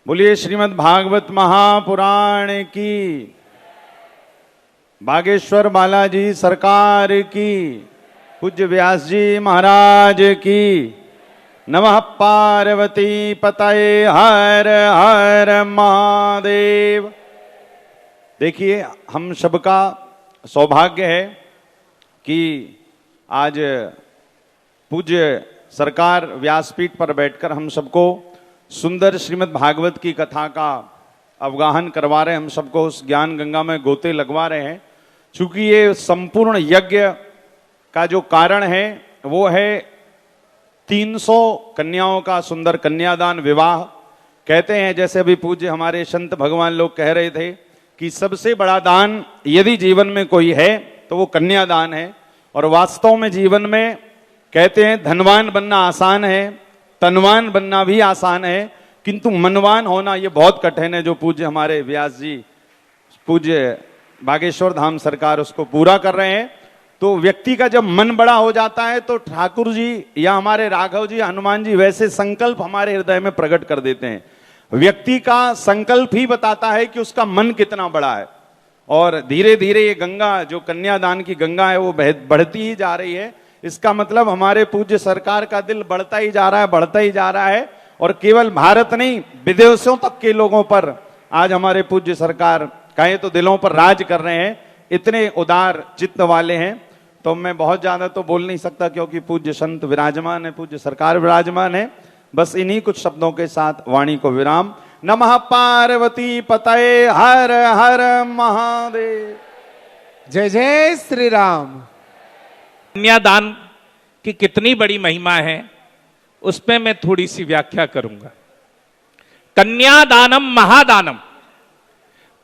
बोलिए श्रीमद् भागवत महापुराण की, बागेश्वर बालाजी सरकार की, पूज्य व्यास जी महाराज की। नमः पार्वती पतये हर हर महादेव। देखिए, हम सबका सौभाग्य है कि आज पूज्य सरकार व्यासपीठ पर बैठकर हम सबको सुंदर श्रीमद् भागवत की कथा का अवगाहन करवा रहे हैं, हम सबको उस ज्ञान गंगा में गोते लगवा रहे हैं। चूंकि ये संपूर्ण यज्ञ का जो कारण है वो है 300 कन्याओं का सुंदर कन्यादान विवाह। कहते हैं, जैसे अभी पूज्य हमारे संत भगवान लोग कह रहे थे कि सबसे बड़ा दान यदि जीवन में कोई है तो वो कन्यादान है। और वास्तव में जीवन में कहते हैं धनवान बनना आसान है, तनवान बनना भी आसान है, किंतु मनवान होना ये बहुत कठिन है। जो पूज्य हमारे व्यास जी पूज्य बागेश्वर धाम सरकार उसको पूरा कर रहे हैं। तो व्यक्ति का जब मन बड़ा हो जाता है तो ठाकुर जी या हमारे राघव जी, हनुमान जी वैसे संकल्प हमारे हृदय में प्रकट कर देते हैं। व्यक्ति का संकल्प ही बताता है कि उसका मन कितना बड़ा है। और धीरे धीरे ये गंगा, जो कन्यादान की गंगा है, वो बढ़ती ही जा रही है। इसका मतलब हमारे पूज्य सरकार का दिल बढ़ता ही जा रहा है, बढ़ता ही जा रहा है। और केवल भारत नहीं, विदेशों तक के लोगों पर आज हमारे पूज्य सरकार कहें तो दिलों पर राज कर रहे हैं। इतने उदार चित्त वाले हैं। तो मैं बहुत ज्यादा तो बोल नहीं सकता क्योंकि पूज्य संत विराजमान है, पूज्य सरकार विराजमान है। बस इन्हीं कुछ शब्दों के साथ वाणी को विराम। नमः पार्वती पतये हर हर महादेव। जय जय श्री राम। कन्यादान की कितनी बड़ी महिमा है उस पर मैं थोड़ी सी व्याख्या करूंगा। कन्यादानम महादानम,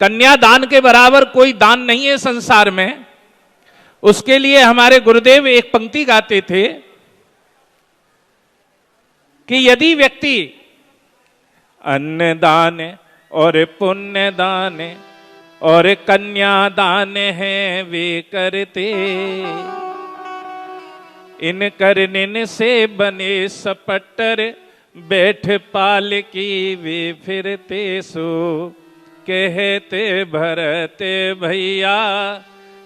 कन्यादान के बराबर कोई दान नहीं है संसार में। उसके लिए हमारे गुरुदेव एक पंक्ति गाते थे कि यदि व्यक्ति अन्नदान और पुण्यदान और कन्यादान है वे करते, इन करनिन से बने सपट्टर बैठ पाल की वे फिरते सो, कहते भरते भैया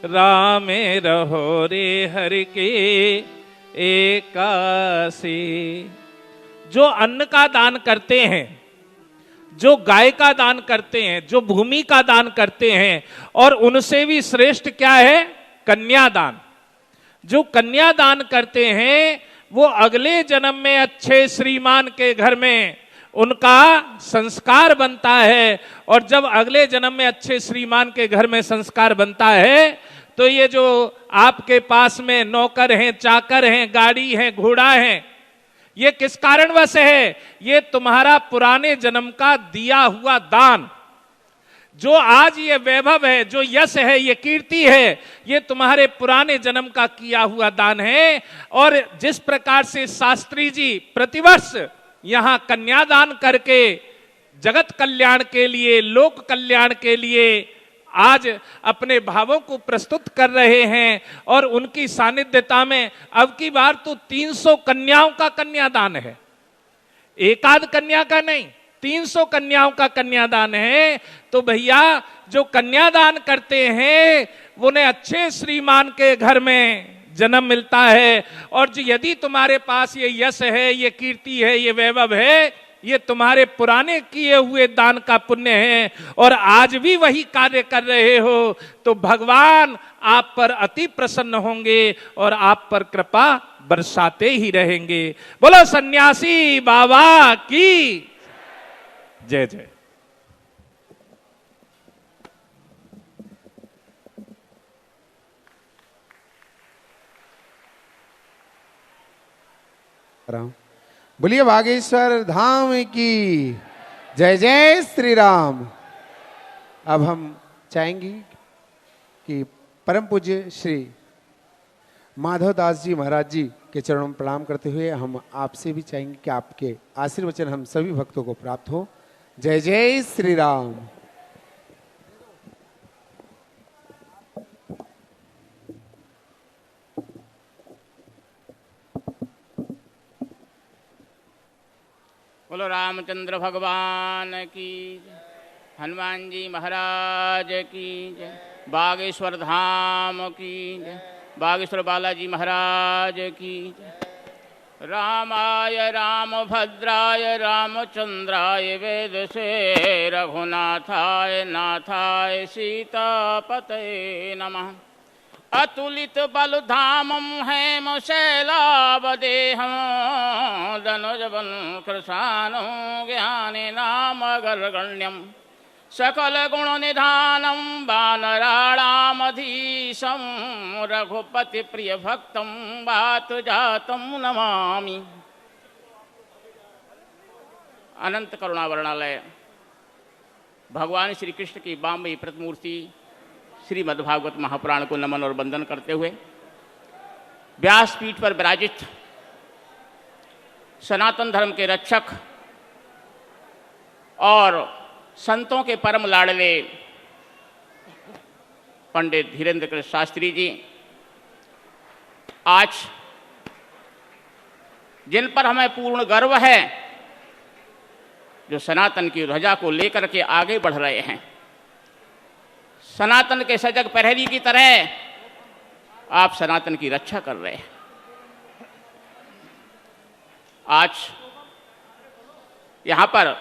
रामे रहो रे हरि के एकासी। जो अन्न का दान करते हैं, जो गाय का दान करते हैं, जो भूमि का दान करते हैं, और उनसे भी श्रेष्ठ क्या है? कन्यादान। जो कन्यादान करते हैं वो अगले जन्म में अच्छे श्रीमान के घर में उनका संस्कार बनता है। और जब अगले जन्म में अच्छे श्रीमान के घर में संस्कार बनता है तो ये जो आपके पास में नौकर हैं, चाकर हैं, गाड़ी है, घोड़ा है, ये किस कारणवश है? ये तुम्हारा पुराने जन्म का दिया हुआ दान। जो आज ये वैभव है, जो यश है, ये कीर्ति है, ये तुम्हारे पुराने जन्म का किया हुआ दान है। और जिस प्रकार से शास्त्री जी प्रतिवर्ष यहां कन्यादान करके जगत कल्याण के लिए, लोक कल्याण के लिए आज अपने भावों को प्रस्तुत कर रहे हैं, और उनकी सानिध्यता में अब की बार तो 300 कन्याओं का कन्यादान है। एक आध कन्या का नहीं, 300 कन्याओं का कन्यादान है। तो भैया जो कन्यादान करते हैं उन्हें अच्छे श्रीमान के घर में जन्म मिलता है। और जो यदि तुम्हारे पास ये यश है, ये कीर्ति है, ये वैभव है, ये तुम्हारे पुराने किए हुए दान का पुण्य है, और आज भी वही कार्य कर रहे हो, तो भगवान आप पर अति प्रसन्न होंगे और आप पर कृपा बरसाते ही रहेंगे। बोलो सन्यासी बाबा की जय जय। बोलिए बागेश्वर धाम की जय जय श्री राम। अब हम चाहेंगे कि परम पूज्य श्री माधव दास जी महाराज जी के चरणों में प्रणाम करते हुए हम आपसे भी चाहेंगे कि आपके आशीर्वचन हम सभी भक्तों को प्राप्त हो। जय जय श्री राम। बोलो बोलो रामचंद्र भगवान की जय, हनुमान जी महाराज की जय, बागेश्वर धाम की जय, बागेश्वर बालाजी महाराज की जय। रामाय रामभद्राय रामचंद्राय वेदसे रघुनाथाय नाथाय सीतापतये नमः। अतुलित बल धामं हेम शैलावदेहं धनुजबल कृशानं ज्ञानेनामगर्गण्यं सकल गुण निधानं वानराणामधीशं रघुपति प्रिय भक्तं वात जातं नमामि। अनंत करुणा वर्णालय भगवान श्री कृष्ण की बाम्बी प्रतिमूर्ति श्रीमद्भागवत महापुराण को नमन और वंदन करते हुए व्यासपीठ पर विराजित सनातन धर्म के रक्षक और संतों के परम लाडले पंडित धीरेन्द्र कृष्ण शास्त्री जी आज जिन पर हमें पूर्ण गर्व है, जो सनातन की ध्वजा को लेकर के आगे बढ़ रहे हैं, सनातन के सजग प्रहरी की तरह आप सनातन की रक्षा कर रहे हैं। आज यहां पर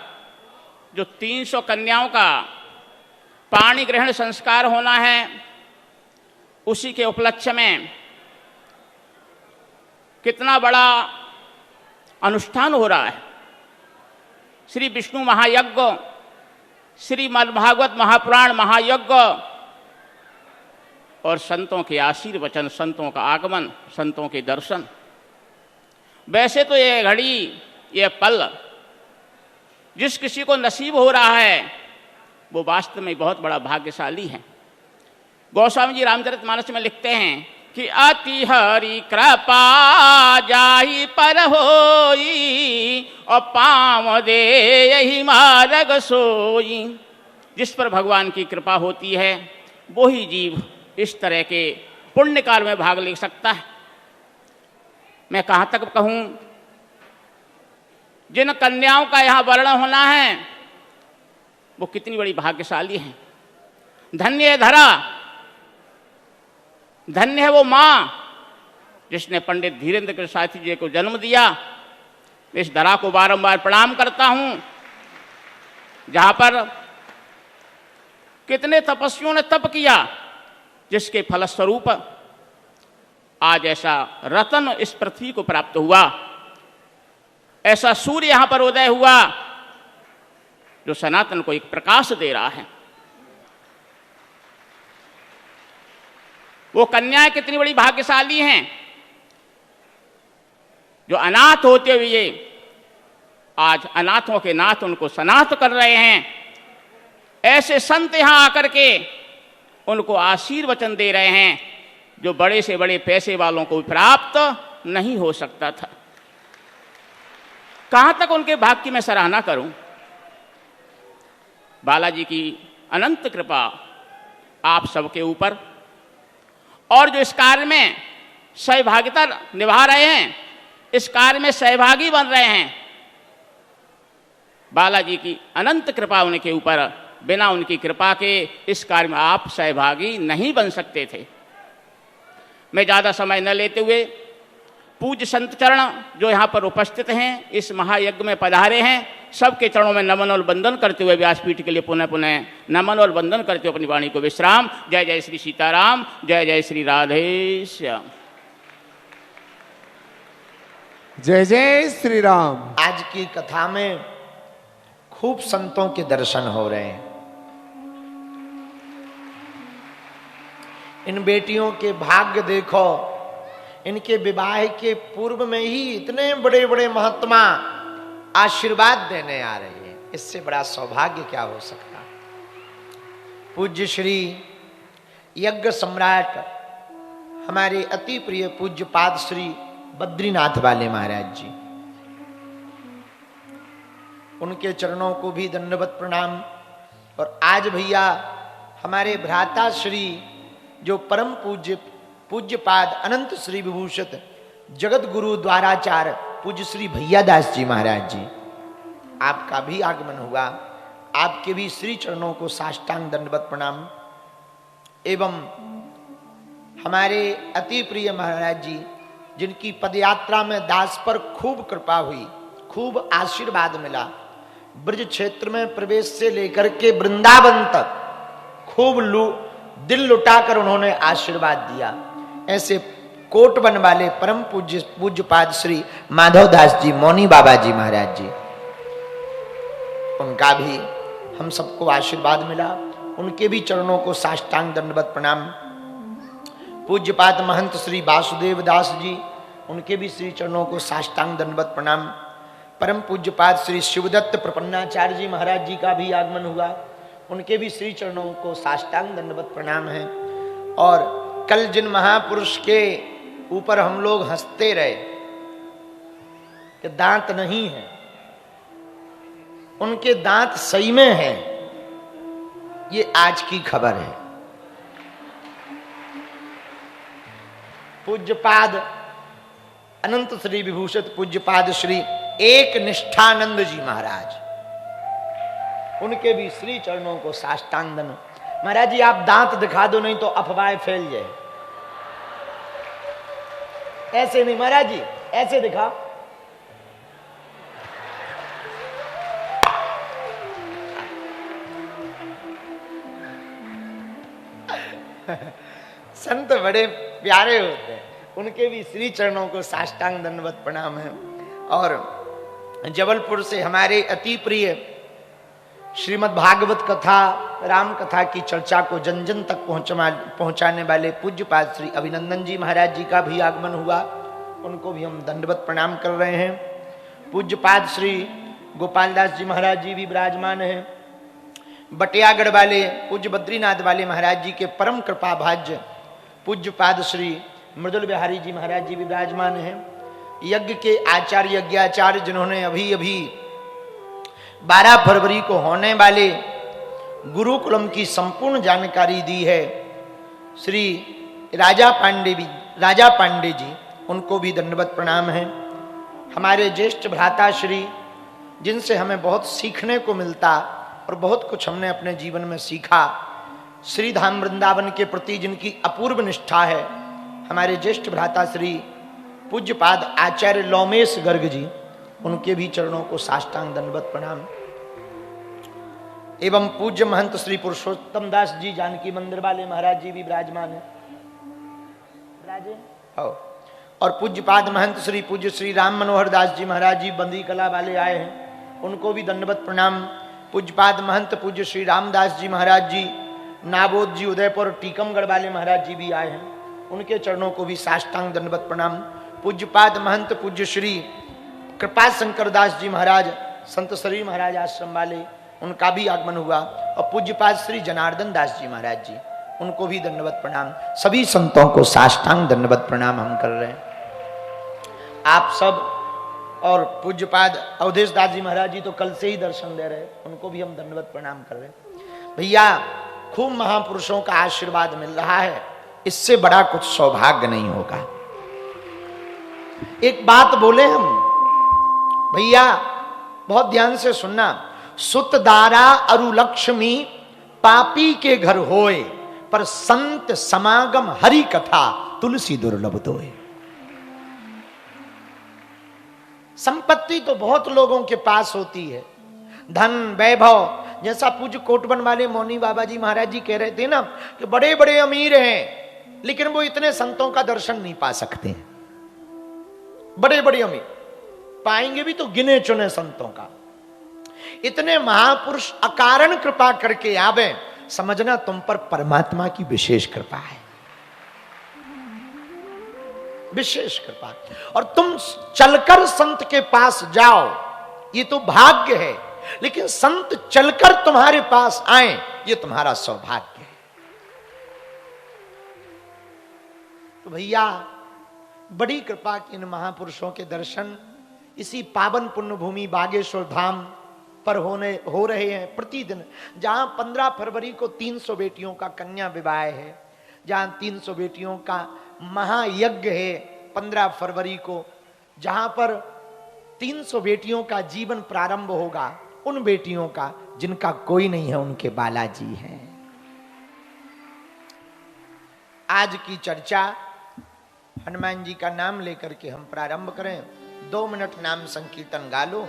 जो 300 कन्याओं का पाणी ग्रहण संस्कार होना है, उसी के उपलक्ष्य में कितना बड़ा अनुष्ठान हो रहा है। श्री विष्णु महायज्ञ, श्रीमद्भागवत महापुराण महायज्ञ और संतों के आशीर्वचन, संतों का आगमन, संतों के दर्शन। वैसे तो ये घड़ी, ये पल जिस किसी को नसीब हो रहा है, वो वास्तव में बहुत बड़ा भाग्यशाली है। गोस्वामी जी रामचरितमानस में लिखते हैं कि अति हरि कृपा जाहि पर होई और पाँव दे यही मार्ग सोई। जिस पर भगवान की कृपा होती है वो ही जीव इस तरह के पुण्य कार्य में भाग ले सकता है। मैं कहाँ तक कहूँ, जिन कन्याओं का यहाँ वर्णन होना है वो कितनी बड़ी भाग्यशाली हैं। धन्य है धरा, धन्य है वो माँ जिसने पंडित धीरेन्द्र कृष्ण शास्त्री जी को जन्म दिया। इस धरा को बारंबार प्रणाम करता हूँ, जहाँ पर कितने तपस्वियों ने तप किया, जिसके फलस्वरूप आज ऐसा रतन इस पृथ्वी को प्राप्त हुआ, ऐसा सूर्य यहाँ पर उदय हुआ जो सनातन को एक प्रकाश दे रहा है। वो कन्याएं कितनी बड़ी भाग्यशाली हैं जो अनाथ होते हुए आज अनाथों के नाथ उनको सनाथ कर रहे हैं। ऐसे संत यहां आकर के उनको आशीर्वचन दे रहे हैं जो बड़े से बड़े पैसे वालों को प्राप्त नहीं हो सकता था। कहां तक उनके भाग्य की मैं सराहना करूं। बालाजी की अनंत कृपा आप सबके ऊपर, और जो इस कार्य में सहभागिता निभा रहे हैं, इस कार्य में सहभागी बन रहे हैं, बालाजी की अनंत कृपा उनके ऊपर। बिना उनकी कृपा के इस कार्य में आप सहभागी नहीं बन सकते थे। मैं ज़्यादा समय न लेते हुए पूज्य संत चरण जो यहाँ पर उपस्थित हैं, इस महायज्ञ में पधारे हैं, सबके चरणों में नमन और वंदन करते हुए व्यासपीठ के लिए पुनः पुनः नमन और वंदन करते हुए अपनी वाणी को विश्राम। जय जय श्री सीताराम, जय जय श्री राधेश्याम। जय जय श्री राम। आज की कथा में खूब संतों के दर्शन हो रहे हैं। इन बेटियों के भाग्य देखो, इनके विवाह के पूर्व में ही इतने बड़े बड़े महात्मा आशीर्वाद देने आ रहे हैं। इससे बड़ा सौभाग्य क्या हो सकता। पूज्य श्री यज्ञ सम्राट हमारे अति प्रिय पूज्य पाद श्री बद्रीनाथ वाले महाराज जी, उनके चरणों को भी दंडवत प्रणाम। और आज भैया हमारे भ्राता श्री जो परम पूज्य पाद अनंत श्री विभूषित जगत गुरु द्वाराचार्य पूज्य श्री भैया दास जी महाराज जी, आपका भी आगमन हुआ, आपके भी श्री चरणों को साष्टांग दंडवत प्रणाम। एवं हमारे अति प्रिय महाराज जी, जिनकी पदयात्रा में दास पर खूब कृपा हुई, खूब आशीर्वाद मिला, ब्रज क्षेत्र में प्रवेश से लेकर के वृंदावन तक खूब दिल लुटाकर उन्होंने आशीर्वाद दिया। ऐसे कोटवन वाले परम पूज्यपाद श्री माधवदास जी मौनी बाबा जी महाराज जी, उनका भी हम सबको आशीर्वाद मिला, उनके भी चरणों को साष्टांग दंडवत प्रणाम। पूज्यपाद महंत श्री वासुदेव दास जी, उनके भी श्री चरणों को साष्टांग दंडवत प्रणाम। परम पूज्यपाद श्री शिवदत्त प्रपन्नाचार्य जी महाराज जी का भी आगमन हुआ, उनके भी श्री चरणों को साष्टांग दंडवत प्रणाम है। और कल जिन महापुरुष के ऊपर हम लोग हंसते रहे कि दांत नहीं है, उनके दांत सही में हैं, ये आज की खबर है। पूज्यपाद अनंत श्री विभूषित पूज्यपाद श्री एक निष्ठानंद जी महाराज, उनके भी श्री चरणों को साष्टांग दंड। महाराज जी आप दांत दिखा दो, नहीं तो अफवाह फैल जाए। ऐसे नहीं महाराज जी, ऐसे दिखा। संत बड़े प्यारे होते हैं, उनके भी श्री चरणों को साष्टांग दंडवत प्रणाम है। और जबलपुर से हमारे अति प्रिय श्रीमद् भागवत कथा, राम कथा की चर्चा को जन जन तक पहुंचाने वाले पूज्यपाद श्री अभिनंदन जी महाराज जी का भी आगमन हुआ, उनको भी हम दंडवत प्रणाम कर रहे हैं। पूज्यपाद श्री गोपाल दास जी महाराज जी भी विराजमान हैं। बटियागढ़ वाले पूज्य बद्रीनाथ वाले महाराज जी के परम कृपा भाज्य पूज्यपाद श्री मृदुल बिहारी जी महाराज जी भी विराजमान हैं। यज्ञ के आचार्य यज्ञाचार्य, जिन्होंने अभी अभी 12 फरवरी को होने वाले गुरुकुलम की संपूर्ण जानकारी दी है, श्री राजा पांडे जी, उनको भी दंडवत प्रणाम है। हमारे ज्येष्ठ भ्राता श्री, जिनसे हमें बहुत सीखने को मिलता और बहुत कुछ हमने अपने जीवन में सीखा, श्री धाम वृंदावन के प्रति जिनकी अपूर्व निष्ठा है, हमारे ज्येष्ठ भ्राता श्री पूज्यपाद आचार्य लोमेश गर्ग जी, उनके भी चरणों को साष्टांग दंडवत प्रणाम। एवं पूज्य महंत श्री पुरुषोत्तम दास जी जानकी मंदिर वाले महाराज जी भी विराजमान है। और पूज्यपाद महंत श्री पूज्य श्री राम मनोहर दास जी महाराज जी बंदी कला वाले आए हैं, उनको भी दंडवत प्रणाम। पूज्यपाद महंत पूज्य श्री रामदास जी महाराज जी नाबोद जी उदयपुर टीकमगढ़ वाले महाराज जी भी आए हैं, उनके चरणों को भी साष्टांग दंडवत प्रणाम। पूज्यपाद महंत पूज्य श्री कृपा शंकर दास जी महाराज संत श्री महाराज आश्रम वाले, उनका भी आगमन हुआ। और पूज्यपाद श्री जनार्दन दास जी महाराज जी, उनको भी दंडवत प्रणाम। सभी संतों को साष्टांग दंडवत प्रणाम हम कर रहे हैं। आप सब और पूज्यपाद अवधेश दास जी महाराज जी तो कल से ही दर्शन दे रहे, उनको भी हम दंडवत प्रणाम कर रहे हैं। भैया खूब महापुरुषों का आशीर्वाद मिल रहा है, इससे बड़ा कुछ सौभाग्य नहीं होगा। एक बात बोले हम भैया, बहुत ध्यान से सुनना। सुत दारा अरु लक्ष्मी पापी के घर होए, पर संत समागम हरि कथा तुलसी दुर्लभ दोए। संपत्ति तो बहुत लोगों के पास होती है, धन वैभव, जैसा पूज्य कोटवन वाले मौनी बाबा जी महाराज जी कह रहे थे ना कि बड़े बड़े अमीर हैं, लेकिन वो इतने संतों का दर्शन नहीं पा सकते हैं। बड़े बड़े अमीर पाएंगे भी तो गिने चुने संतों का। इतने महापुरुष अकारण कृपा करके आवे, समझना तुम पर परमात्मा की विशेष कृपा है, विशेष कृपा। और तुम चलकर संत के पास जाओ, ये तो भाग्य है, लेकिन संत चलकर तुम्हारे पास आए, ये तुम्हारा सौभाग्य है। तो भैया बड़ी कृपा की इन महापुरुषों के दर्शन इसी पावन पुण्य भूमि बागेश्वर धाम पर हो रहे हैं प्रतिदिन। जहां 15 फरवरी को 300 बेटियों का कन्या विवाह है, जहां 300 बेटियों का महायज्ञ है 15 फरवरी को, जहां पर 300 बेटियों का जीवन प्रारंभ होगा, उन बेटियों का जिनका कोई नहीं है, उनके बालाजी हैं। आज की चर्चा हनुमान जी का नाम लेकर के हम प्रारंभ करें। 2 मिनट नाम संकीर्तन गा लो।